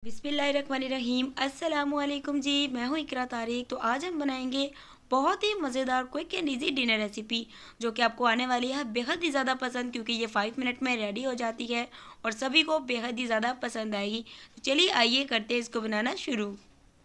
बिस्मिल्लाहिर्रहमानिर्रहीम अस्सलामुअलैकुम जी। मैं हूँ इकरा तारिक। तो आज हम बनाएंगे बहुत ही मज़ेदार quick and easy dinner recipe जो कि आपको आने वाली है बेहद ही ज़्यादा पसंद, क्योंकि ये 5 मिनट में रेडी हो जाती है और सभी को बेहद ही ज़्यादा पसंद आएगी। तो चलिए आइए करते हैं इसको बनाना शुरू।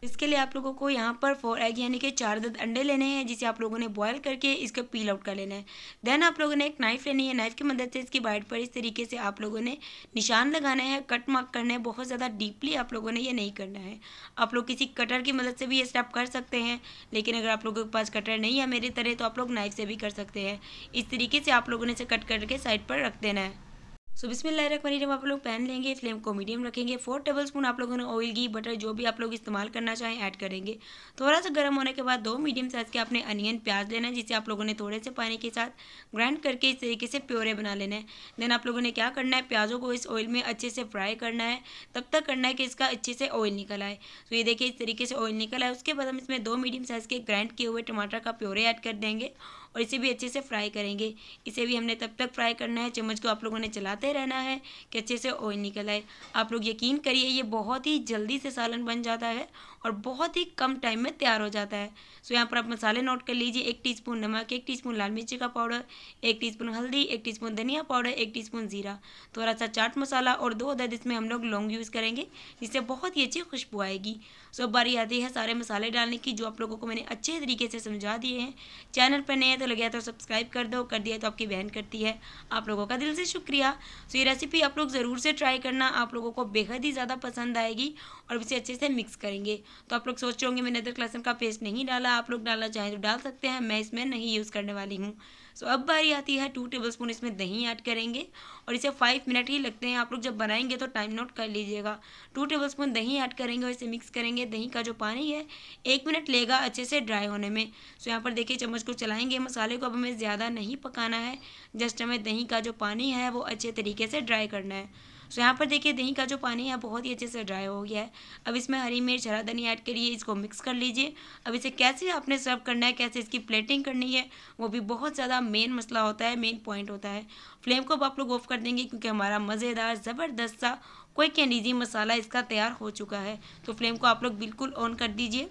इसके लिए आप लोगों को यहाँ पर 4 एग यानी कि 4 अंडे लेने हैं, जिसे आप लोगों ने बॉयल करके इसको पील आउट कर लेना है। देन आप लोगों ने एक नाइफ लेनी है। नाइफ की मदद से इसकी बाइट पर इस तरीके से आप लोगों ने निशान लगाना है, कट मार्क करना है। बहुत ज़्यादा डीपली आप लोगों ने ये नहीं करना है। आप लोग किसी कटर की मदद से भी ये स्टेप कर सकते हैं, लेकिन अगर आप लोगों के पास कटर नहीं है मेरी तरह, तो आप लोग नाइफ से भी कर सकते हैं। इस तरीके से आप लोगों ने इसे कट करके साइड पर रख देना है। सो बिस्मिल्लाहिर्रहमानिर्रहीम आप लोग पैन लेंगे, फ्लेम को मीडियम रखेंगे। 4 टेबलस्पून आप लोगों ने ऑयल, घी, बटर जो भी आप लोग इस्तेमाल करना चाहें ऐड करेंगे। थोड़ा सा गर्म होने के बाद 2 मीडियम साइज़ के आपने अनियन प्याज लेना है, जिसे आप लोगों ने थोड़े से पानी के साथ ग्राइंड करके इस तरीके से प्योरे बना लेना है। देन आप लोगों ने क्या करना है, प्याज़ों को इस ऑयल में अच्छे से फ्राई करना है। तब तक करना है कि इसका अच्छे से ऑयल निकल आए। तो ये देखिए इस तरीके से ऑयल निकल आए। उसके बाद हम इसमें 2 मीडियम साइज़ के ग्राइंड किए हुए टमाटर का प्योरे ऐड कर देंगे और इसे भी अच्छे से फ्राई करेंगे। इसे भी हमने तब तक फ्राई करना है, चम्मच को आप लोगों ने चलाते रहना है कि अच्छे से ऑयल निकल आए। आप लोग यकीन करिए ये बहुत ही जल्दी से सालन बन जाता है और बहुत ही कम टाइम में तैयार हो जाता है। सो यहाँ पर आप मसाले नोट कर लीजिए। 1 टीस्पून नमक, 1 टीस्पून लाल मिर्ची का पाउडर, 1 टीस्पून हल्दी, 1 टीस्पून धनिया पाउडर, 1 टीस्पून जीरा, थोड़ा सा चाट मसाला और 2 अदद इसमें हम लोग लौंग यूज़ करेंगे, जिससे बहुत ही अच्छी खुशबू आएगी। सो अब बारी आती है सारे मसाले डालने की, जो आप लोगों को मैंने अच्छे तरीके से समझा दिए हैं। चैनल पर नए हैं तो लगे तो सब्सक्राइब कर दो, कर दिया तो आपकी बहन करती है। आप लोगों का दिल से शुक्रिया। सो ये रेसिपी आप लोग ज़रूर से ट्राई करना, आप लोगों को बेहद ही ज़्यादा पसंद आएगी। और इसे अच्छे से मिक्स करेंगे। तो आप लोग सोच रहे होंगे मैंने अदरक लहसुन का पेस्ट नहीं डाला, आप लोग डालना चाहें तो डाल सकते हैं, मैं इसमें नहीं यूज़ करने वाली हूँ। सो अब बारी आती है 2 टेबलस्पून इसमें दही ऐड करेंगे और इसे 5 मिनट ही लगते हैं। आप लोग जब बनाएंगे तो टाइम नोट कर लीजिएगा। 2 टेबलस्पून दही ऐड करेंगे और इसे मिक्स करेंगे। दही का जो पानी है 1 मिनट लेगा अच्छे से ड्राई होने में। सो यहाँ पर देखिए चम्मच को चलाएंगे। मसाले को अब हमें ज़्यादा नहीं पकाना है, जस्ट हमें दही का जो पानी है वो अच्छे तरीके से ड्राई करना है। सो यहाँ पर देखिए दही का जो पानी है बहुत ही अच्छे से ड्राई हो गया है। अब इसमें हरी मिर्च, हरा धनिया ऐड करिए, इसको मिक्स कर लीजिए। अब इसे कैसे आपने सर्व करना है, कैसे इसकी प्लेटिंग करनी है, वो भी बहुत ज़्यादा मेन मसला होता है, मेन पॉइंट होता है। फ्लेम को अब आप लोग ऑफ कर देंगे, क्योंकि हमारा मज़ेदार ज़बरदस्त सा क्विक एंड ईजी मसाला इसका तैयार हो चुका है। तो फ्लेम को आप लोग बिल्कुल ऑन कर दीजिए।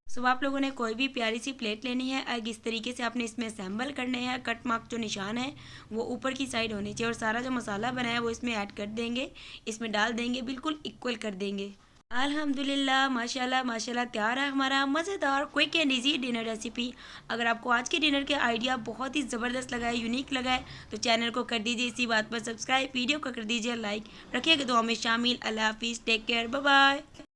सो आप लोगों ने कोई भी प्यारी सी प्लेट लेनी है। अब इस तरीके से आपने इसमें असेंबल करने हैं। कट मार्क जो निशान है वो ऊपर की साइड होनी चाहिए और सारा जो मसाला बना है वो इसमें ऐड कर देंगे, इसमें डाल देंगे, बिल्कुल इक्वल कर देंगे। अल्हम्दुलिल्लाह माशाल्लाह माशाल्लाह तैयार है हमारा मज़ेदार quick and easy dinner recipe. अगर आपको आज के डिनर के आइडिया बहुत ही ज़बरदस्त लगा है, यूनिक लगा है, तो चैनल को कर दीजिए इसी बात पर सब्सक्राइब, वीडियो को कर दीजिए लाइक, रखिएगा दुआ में शामिल। अल्लाह हाफिज़, टेक केयर, बाय बाय।